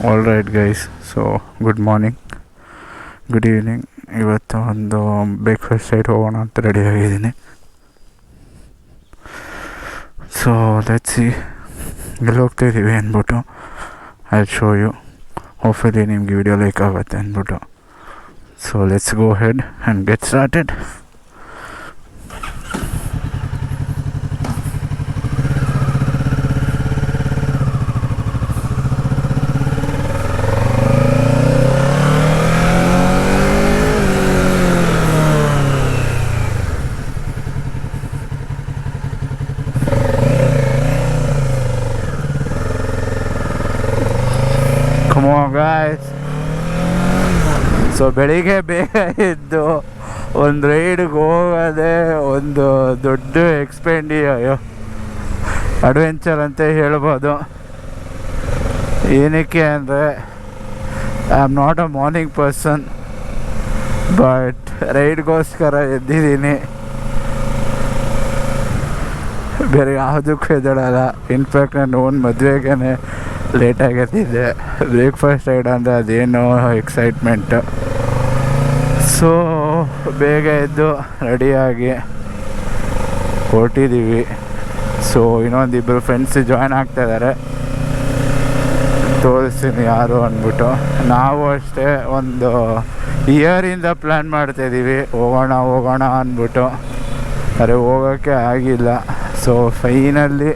All right guys, so good morning, good evening. ಇವತ್ತು ಒಂದು breakfast side ಹೋಗೋಣ ಅಂತ ರೆಡಿ ಆಗಿದ್ದೀನಿ. ಸೊ ಲೆಟ್ಸ್ ಸಿ ಎಲ್ಲಿ ಹೋಗ್ತಾಯಿದ್ದೀವಿ ಅಂದ್ಬಿಟ್ಟು ಐ ಶೋ ಯು. ಹೋಪ್ಫುಲಿ ನಿಮಗೆ ವಿಡಿಯೋ ಲೈಕ್ ಆಗುತ್ತೆ ಅಂದ್ಬಿಟ್ಟು. So let's go head and get started. Come on guys. So ಬೆಳಿಗ್ಗೆ ಬೇಗ ಎದ್ದು ಒಂದು ರೈಡ್ಗೆ ಹೋಗೋದೇ ಒಂದು ದೊಡ್ಡ ಅಡ್ವೆಂಚರ್ ಅಂತ ಹೇಳ್ಬೋದು. ಏನಕ್ಕೆ ಅಂದರೆ I am not a morning person, but ರೈಡ್ಗೋಸ್ಕರ ಎದ್ದಿದ್ದೀನಿ. ಬೇರೆ ಯಾವುದಕ್ಕೂ ಎದ್ದೇಳಲ್ಲ. ಇನ್ಫ್ಯಾಕ್ಟ್ ನಾನು ಒಂದು ಮದುವೆಗೇ ಲೇಟಾಗಿ ಎದ್ದಿದ್ದೆ. ಬ್ರೇಕ್ಫಾಸ್ಟ್ ರೈಡ್ ಅಂದರೆ ಅದೇನೋ ಎಕ್ಸೈಟ್ಮೆಂಟು. ಸೊ ಬೇಗ ಎದ್ದು ರೆಡಿಯಾಗಿ ಹೊರಟಿದ್ದೀವಿ. ಸೊ ಇನ್ನೊಂದಿಬ್ಬರು ಫ್ರೆಂಡ್ಸ್ ಜಾಯ್ನ್ ಆಗ್ತಾಯಿದ್ದಾರೆ, ತೋರಿಸ್ತೀನಿ ಯಾರು ಅಂದ್ಬಿಟ್ಟು. ನಾವು ಅಷ್ಟೇ ಒಂದು ಇಯರಿಂದ ಪ್ಲ್ಯಾನ್ ಮಾಡ್ತಾಯಿದ್ದೀವಿ ಹೋಗೋಣ ಅಂದ್ಬಿಟ್ಟು. ಅರೆ ಹೋಗೋಕ್ಕೆ ಆಗಿಲ್ಲ. ಸೊ ಫೈನಲ್ಲಿ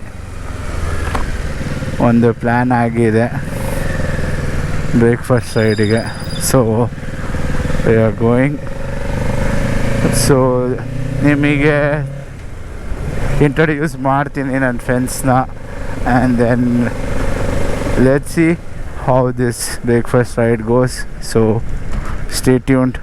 ಒಂದು ಪ್ಲ್ಯಾನ್ ಆಗಿದೆ ಬ್ರೇಕ್ಫಾಸ್ಟ್ ಸೈಡಿಗೆ. So we are going. So ನಿಮಗೆ ಇಂಟ್ರೊಡ್ಯೂಸ್ ಮಾಡ್ತೀನಿ ನನ್ನ ಫ್ರೆಂಡ್ಸ್ನ, and then let's see how this breakfast ride goes. So stay tuned.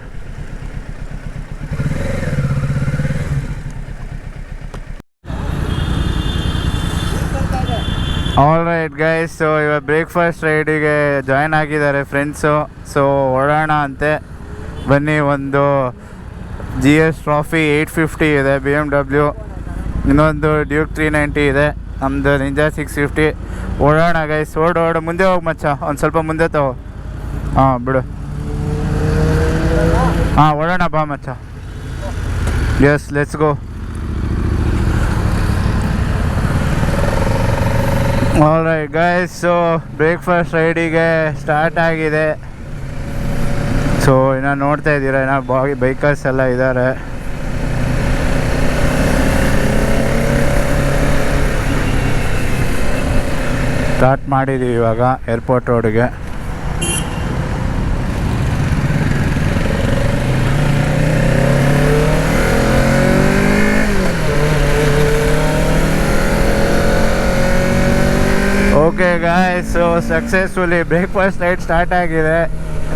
All right guys, so ಇವಾಗ ಬ್ರೇಕ್ಫಾಸ್ಟ್ ರೈಡಿಗೆ ಜಾಯ್ನ್ ಆಗಿದ್ದಾರೆ ಫ್ರೆಂಡ್ಸು. ಸೊ ಹೊರಡೋಣ ಅಂತೆ, ಬನ್ನಿ. ಒಂದು GS ಟ್ರಾಫಿ 850 ಇದೆ BMW, ಇನ್ನೊಂದು ಡ್ಯೂಕ್ 390 ಇದೆ, ನಮ್ಮದು ನಿಂಜಾ 650. ಓಡೋಣ ಗೈಸ್, ಓಡು ಮುಂದೆ ಹೋಗಿ ಮಚ್ಚ, ಒಂದು ಸ್ವಲ್ಪ ಮುಂದೆ ತಗೋ. ಬಿಡು. ಓಡೋಣ ಬಾ ಮಚ್ಚ. Yes, let's go. All right guys, so breakfast ರೈಡಿಗೆ ಸ್ಟಾರ್ಟ್ ಆಗಿದೆ. ಸೊ ಇನ್ನು ನೋಡ್ತಾ ಇದ್ದೀರಾ, ಇನ್ನು ಬೈಕರ್ಸ್ ಎಲ್ಲ ಇದ್ದಾರೆ. ಸ್ಟಾರ್ಟ್ ಮಾಡಿದ್ದೀವಿ ಇವಾಗ ಏರ್ಪೋರ್ಟ್ ರೋಡ್ಗೆ. Okay guys, so successfully breakfast ride start ಆಗಿದೆ.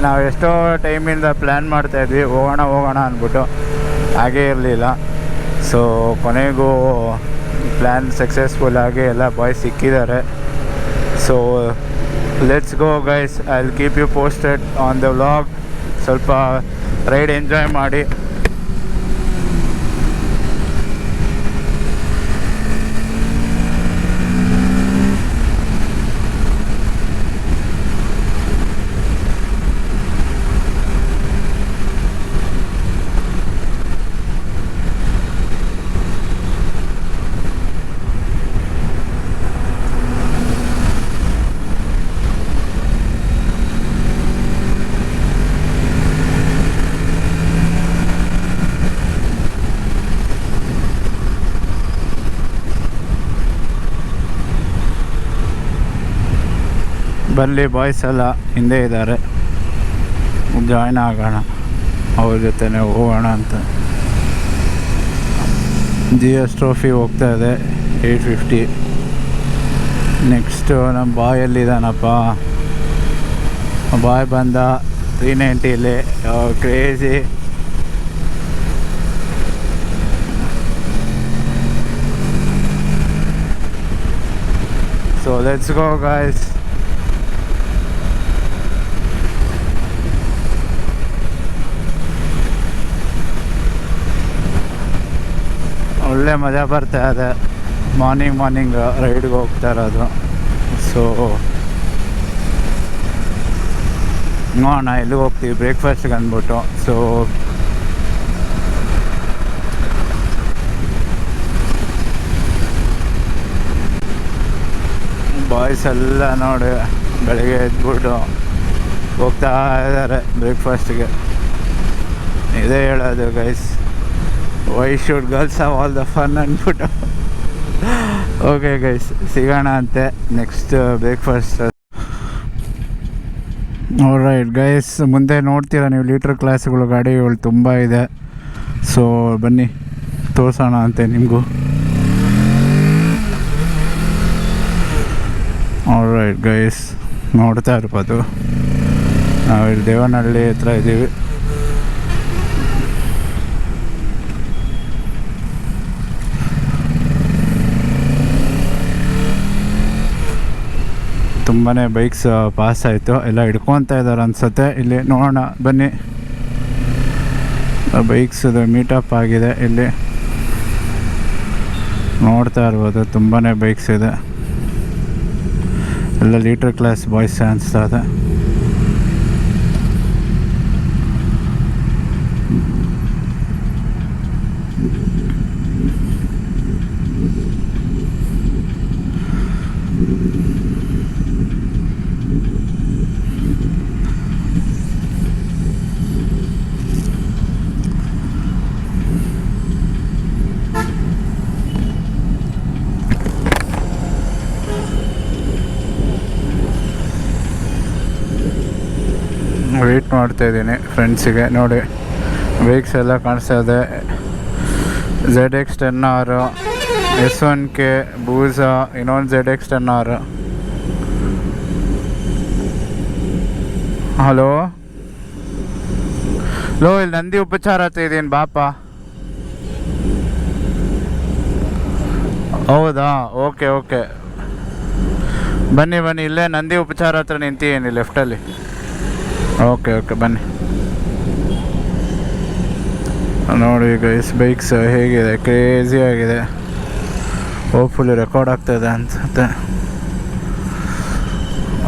ನಾವು ಎಷ್ಟೋ ಟೈಮಿಂದ ಪ್ಲ್ಯಾನ್ ಮಾಡ್ತಾಯಿದ್ವಿ ಹೋಗೋಣ ಅಂದ್ಬಿಟ್ಟು, ಹಾಗೇ ಇರಲಿಲ್ಲ. ಸೊ ಕೊನೆಗೂ ಪ್ಲ್ಯಾನ್ ಸಕ್ಸಸ್ಫುಲ್ ಆಗಿ ಎಲ್ಲ ಬಾಯ್ಸ್ ಸಿಕ್ಕಿದ್ದಾರೆ. So let's go guys, I will keep you posted on the vlog. ಸ್ವಲ್ಪ ರೈಡ್ ಎಂಜಾಯ್ ಮಾಡಿ. ಬರಲಿ, ಬಾಯ್ಸ್ ಎಲ್ಲ ಹಿಂದೆ ಇದ್ದಾರೆ, ಜಾಯ್ನ್ ಆಗೋಣ, ಅವ್ರ ಜೊತೆನೇ ಹೋಗೋಣ ಅಂತ. GS ಟ್ರೋಫಿ ಹೋಗ್ತಾ ಇದೆ 850. ನೆಕ್ಸ್ಟು ನಮ್ಮ ಬಾಯಲ್ಲಿದ್ದಾನಪ್ಪ, ಬಾಯ್ ಬಂದ 390ಲಿ. Crazy. So let's go guys. ಒಳ್ಳೆ ಮಜಾ ಬರ್ತಾ ಇದೆ. ಮಾರ್ನಿಂಗ್ ರೈಡ್ಗೆ ಹೋಗ್ತಾ ಇರೋದು. ಸೊ ನೋಡೋಣ ಎಲ್ಲಿಗೆ ಹೋಗ್ತೀವಿ ಬ್ರೇಕ್ಫಾಸ್ಟ್ಗೆ ಅಂದ್ಬಿಟ್ಟು. ಸೊ ಬಾಯ್ಸ್ ಎಲ್ಲ ನೋಡಿ ಬೆಳಗ್ಗೆ ಎದ್ಬಿಟ್ಟು ಹೋಗ್ತಾ ಇದ್ದಾರೆ ಬ್ರೇಕ್ಫಾಸ್ಟಿಗೆ. ಇದೇ ಹೇಳೋದು guys, why should girls have all the fun ಅಂದ್ಬಿಟ್ಟು. ಓಕೆ ಗೈಸ್, ಸಿಗೋಣ ಅಂತೆ ನೆಕ್ಸ್ಟ್ ಬ್ರೇಕ್ಫಾಸ್ಟ್. ಆಲ್ರೈಟ್ ಗೈಸ್, ಮುಂದೆ ನೋಡ್ತೀರಾ ನೀವು ಲೀಟ್ರ್ ಕ್ಲಾಸ್ಗಳು ಗಾಡಿಗಳು ತುಂಬ ಇದೆ. ಸೊ ಬನ್ನಿ ತೋರಿಸೋಣ ಅಂತೆ ನಿಮಗೂ. ಆಲ್ರೈಟ್ ಗೈಸ್, ನೋಡ್ತಾ ಇರ್ಬೋದು ನಾವಿಲ್ಲಿ ದೇವನಹಳ್ಳಿ ಹತ್ರ ಇದ್ದೀವಿ. ತುಂಬಾ ಬೈಕ್ಸ್ ಪಾಸ್ ಆಯಿತು, ಎಲ್ಲ ಹಿಡ್ಕೊತಾ ಇದ್ದಾರೆ ಅನಿಸುತ್ತೆ. ಇಲ್ಲಿ ನೋಡೋಣ ಬನ್ನಿ, ಬೈಕ್ಸದು ಮೀಟಪ್ ಆಗಿದೆ. ಇಲ್ಲಿ ನೋಡ್ತಾ ಇರ್ಬೋದು ತುಂಬಾ ಬೈಕ್ಸ್ ಇದೆ, ಎಲ್ಲ ಲೀಟ್ರ್ ಕ್ಲಾಸ್ ಬಾಯ್ಸ್ ಅನಿಸ್ತಾ ಇದೆ. ವೆಯ್ಟ್ ಮಾಡ್ತಾ ಇದ್ದೀನಿ ಫ್ರೆಂಡ್ಸಿಗೆ. ನೋಡಿ ಬೈಕ್ಸ್ ಎಲ್ಲ ಕಾಣಿಸ್ತಾ ಇದೆ. ZX10R, S1K, ಬೂಝಾ, ಇನ್ನೊಂದು ZX10R. ಹಲೋ ಲೋ, ಇಲ್ಲಿ ನಂದಿ ಉಪಚಾರ ಹತ್ರ ಇದ್ದೀನಿ ಬಾಪ. ಹೌದಾ, ಓಕೆ ಓಕೆ, ಬನ್ನಿ ಬನ್ನಿ, ಇಲ್ಲೇ ನಂದಿ ಉಪಚಾರ ಹತ್ರ ನಿಂತಿದ್ದೀನಿ ಲೆಫ್ಟಲ್ಲಿ. ಓಕೆ ಓಕೆ ಬನ್ನಿ. ನೋಡಿ ಗೈಸ್ ಬೈಕ್ಸ್ ಹೇಗಿದೆ, ಕ್ರೇಜಿ ಆಗಿದೆ. ಹೋಪ್ಫುಲಿ ರೆಕಾರ್ಡ್ ಆಗ್ತಾಯಿದೆ ಅನ್ಸುತ್ತೆ.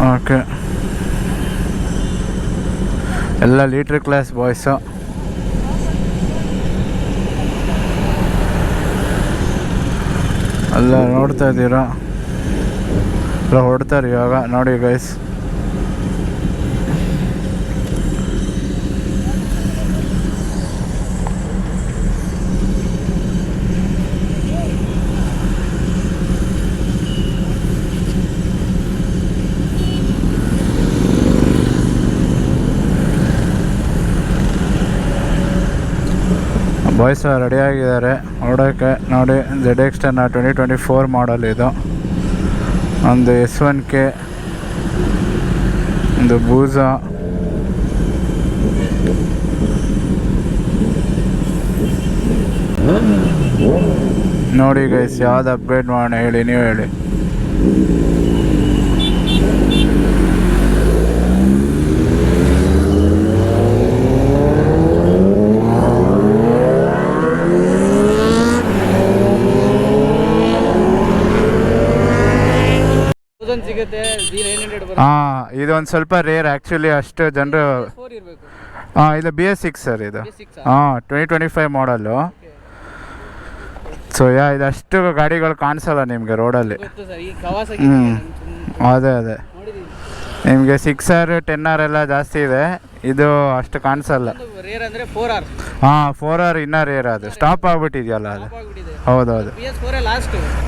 ಓಕೆ, ಎಲ್ಲ ಲೀಟ್ರ್ ಕ್ಲಾಸ್ ಬಾಯ್ಸು. ಎಲ್ಲ ನೋಡ್ತಾ ಇದ್ದೀರಾ, ಎಲ್ಲ ಹೊಡ್ತಾರೆ ಇವಾಗ. ನೋಡಿ ಗೈಸ್, ಬಾಯ್ಸ್ ರೆಡಿಯಾಗಿದ್ದಾರೆ ಹೊರಡೋಕ್ಕೆ. ನೋಡಿ ZX10R 2024 ಮಾಡಲ್ ಇದು. ಒಂದು S1K, ಒಂದು ಬೂಝಾ, ನೋಡಿ ಗೈಸ್ ಯಾವ್ದು ಅಪ್ಗ್ರೇಡ್ ಮಾಡೋಣ ಹೇಳಿ, ನೀವು ಹೇಳಿ. ಹಾಂ, ಇದೊಂದು ಸ್ವಲ್ಪ ರೇರ್ ಆ್ಯಕ್ಚುಲಿ, ಅಷ್ಟು ಜನರು. ಹಾಂ, ಇದು BS6 ಸರ್ ಇದು. ಹಾಂ, 2025 ಮಾಡಲ್ಲು. ಸೊ ಇದಷ್ಟು ಗಾಡಿಗಳು ಕಾಣಿಸಲ್ಲ ನಿಮಗೆ ರೋಡಲ್ಲಿ. ಅದೇ ಅದೇ, ನಿಮಗೆ 6R 10R ಎಲ್ಲ ಜಾಸ್ತಿ ಇದೆ, ಇದು ಅಷ್ಟು ಕಾಣಿಸಲ್ಲ. ಹಾಂ, 4R ಇನ್ನೂ ರೇರ್, ಅದು ಸ್ಟಾಪ್ ಆಗ್ಬಿಟ್ಟಿದೆಯಲ್ಲ ಅದು. ಹೌದೌದು,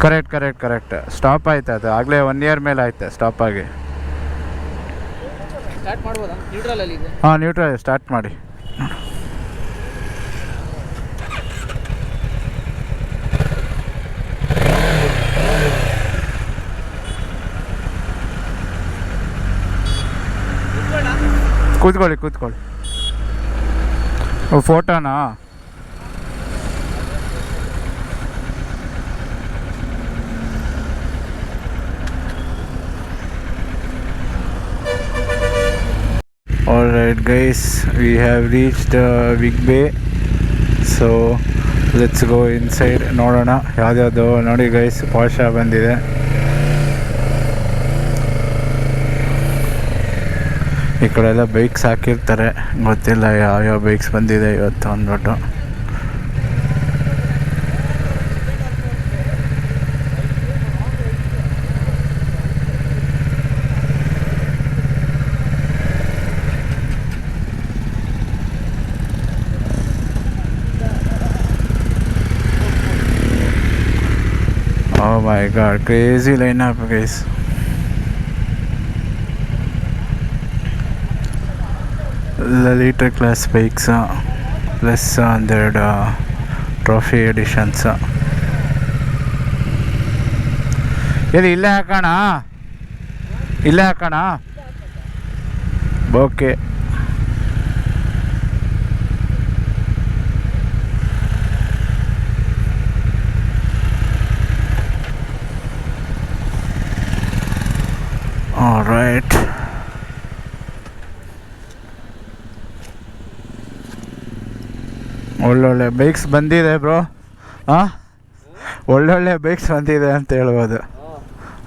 ಕರೆಕ್ಟ್ ಕರೆಕ್ಟ್ ಕರೆಕ್ಟ್, ಸ್ಟಾಪ್ ಆಯ್ತು ಅದು ಆಗಲೇ 1 ಇಯರ್ ಮೇಲೆ ಆಯ್ತು ಸ್ಟಾಪ್ ಆಗಿ. ಹಾಂ, ನ್ಯೂಟ್ರಲ್ ಸ್ಟಾರ್ಟ್ ಮಾಡಿ. ಕೂತ್ಕೊಳ್ಳಿ ಕೂತ್ಕೊಳ್ಳಿ. ಫೋಟೋನಾ? Alright guys, we have reached Big Bay, so let's go inside. ನೋಡೋಣ ಯಾವ್ದು. ನೋಡಿ ಗೈಸ್, ಪಾರ್ಷಾ ಬಂದಿದೆ. ಈ ಕಡೆ ಎಲ್ಲ ಬೈಕ್ಸ್ ಹಾಕಿರ್ತಾರೆ, ಗೊತ್ತಿಲ್ಲ ಯಾವ್ಯಾವ ಬೈಕ್ಸ್ ಬಂದಿದೆ ಇವತ್ತು ಅಂದ್ಬಿಟ್ಟು. Oh my god, crazy lineup guys. Lolita class bikes plus their trophy editions. ಇಲ್ಲ ಹಾಕೋಣ, ಇಲ್ಲ ಹಾಕೋಣ. Okay, all right. ಒಳ್ಳೊಳ್ಳೆ ಬೈಕ್ಸ್ ಬಂದಿದೆ ಬ್ರೋ. ಹಾಂ, ಒಳ್ಳೊಳ್ಳೆ ಬೈಕ್ಸ್ ಬಂದಿದೆ ಅಂತ ಹೇಳ್ಬೋದು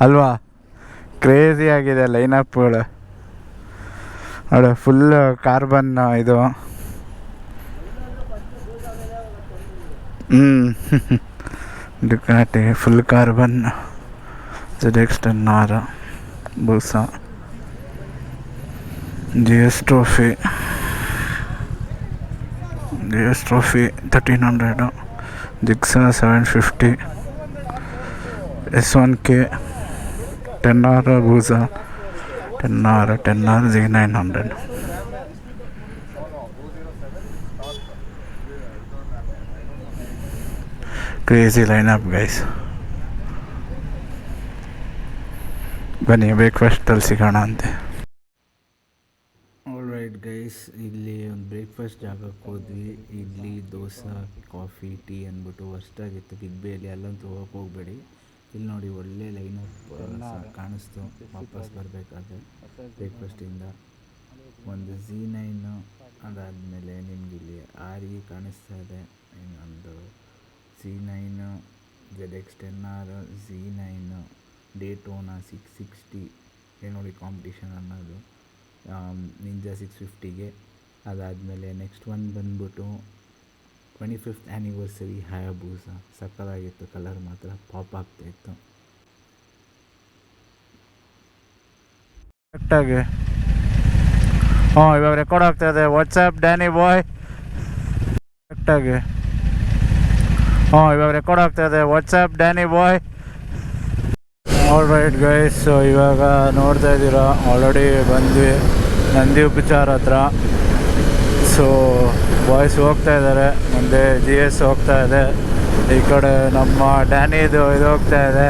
ಅಲ್ವಾ? ಕ್ರೇಜಿ ಆಗಿದೆ ಲೈನಪ್ಗಳು. ನೋಡಿ, ಫುಲ್ ಕಾರ್ಬನ್ ಇದು. ಡುಕಾಟಿ ಫುಲ್ ಕಾರ್ಬನ್, ZX-10R, ಬೂಸಾ, GS Trophy 1300, Gixxer 750, S1K 10R, ಬೂಸಾ 10R Z900. Crazy lineup guys. ಬನ್ನಿ ಬ್ರೇಕ್ಫಾಸ್ಟಲ್ಲಿ ಸಿಗೋಣ ಅಂತೆ. ಆಲ್ರೈಟ್ ಗೈಸ್, ಇಲ್ಲಿ ಒಂದು ಬ್ರೇಕ್ಫಾಸ್ಟ್ ಜಾಗಕ್ಕೆ ಹೋದ್ವಿ. ಇಡ್ಲಿ, ದೋಸೆ, ಕಾಫಿ, ಟೀ ಅಂದ್ಬಿಟ್ಟು ಹೊಸ್ದಾಗಿತ್ತು ಬಿಗ್ ಬೇಲಿ. ಅಲ್ಲಂತೂ ಹೋಗಕ್ಕೆ ಹೋಗಬೇಡಿ. ಇಲ್ಲಿ ನೋಡಿ, ಒಳ್ಳೆ ಲೈನಪ್ ಕಾಣಿಸ್ತು ವಾಪಸ್ ಬರಬೇಕಾದ್ರೆ ಬ್ರೇಕ್ಫಾಸ್ಟಿಂದ. ಒಂದು Z9, ಅದಾದಮೇಲೆ ನಿಮ್ಗೆ ಇಲ್ಲಿ RE ಕಾಣಿಸ್ತಾ ಇದೆ. ಇನ್ನೊಂದು Z9, ZX-10R, Z9, ಡೇಟೋನಾ 660 ನೋಡಿ ಕಾಂಪಿಟೇಷನ್ ಅನ್ನೋದು, ನಿಂಜಾ 650ಗೆ. ಅದಾದಮೇಲೆ ನೆಕ್ಸ್ಟ್ ಒನ್ ಬಂದ್ಬಿಟ್ಟು 25th ಆ್ಯನಿವರ್ಸರಿ ಹಯಾಬೂಸಾ. ಸಕ್ಕತ್ತಾಗಿತ್ತು, ಕಲರ್ ಮಾತ್ರ ಪಾಪ್ ಆಗ್ತಾಯಿತ್ತು. ಕರೆಕ್ಟಾಗಿ ಇವಾಗ ರೆಕಾರ್ಡ್ ಆಗ್ತಾಯಿದೆ. ವಾಟ್ಸಪ್ ಡ್ಯಾನಿ ಬಾಯ್. ಕರೆಕ್ಟಾಗಿ ಇವಾಗ ರೆಕಾರ್ಡ್ ಆಗ್ತಾಯಿದೆ. ವಾಟ್ಸಪ್ ಡ್ಯಾನಿ ಬಾಯ್. ಆಲ್ರೈಟ್ ಗೈಸ್, ಸೊ ಇವಾಗ ನೋಡ್ತಾ ಇದ್ದೀರಾ, ಆಲ್ರೆಡಿ ಬಂದ್ವಿ ನಂದಿ ಉಪಚಾರ ಹತ್ರ. ಸೊ ಬಾಯ್ಸ್ ಹೋಗ್ತಾ ಇದ್ದಾರೆ, ಮುಂದೆ GS ಹೋಗ್ತಾ ಇದೆ. ಈ ಕಡೆ ನಮ್ಮ ಡ್ಯಾನಿದು ಇದು ಹೋಗ್ತಾ ಇದೆ,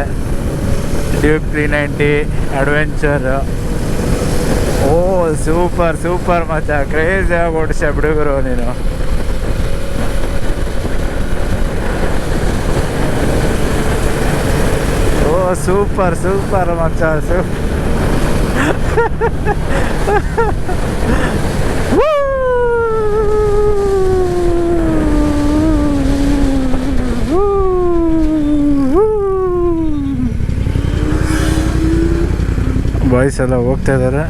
ಡ್ಯೂಕ್ 390 ಅಡ್ವೆಂಚರ್. ಓ ಸೂಪರ್ ಸೂಪರ್ ಮಚ್ಚ, ಕ್ರೇಜಿಯಾಗಿ ಓಡಿಸ ಬಿಡುಗರು ನೀನು. ಸೂಪರ್ ಸೂಪರ್ ಮಚ್ಚ, ಬಾಯ್ಸ್ ಎಲ್ಲ ಹೋಗ್ತಾ ಇದ್ದಾರೆ.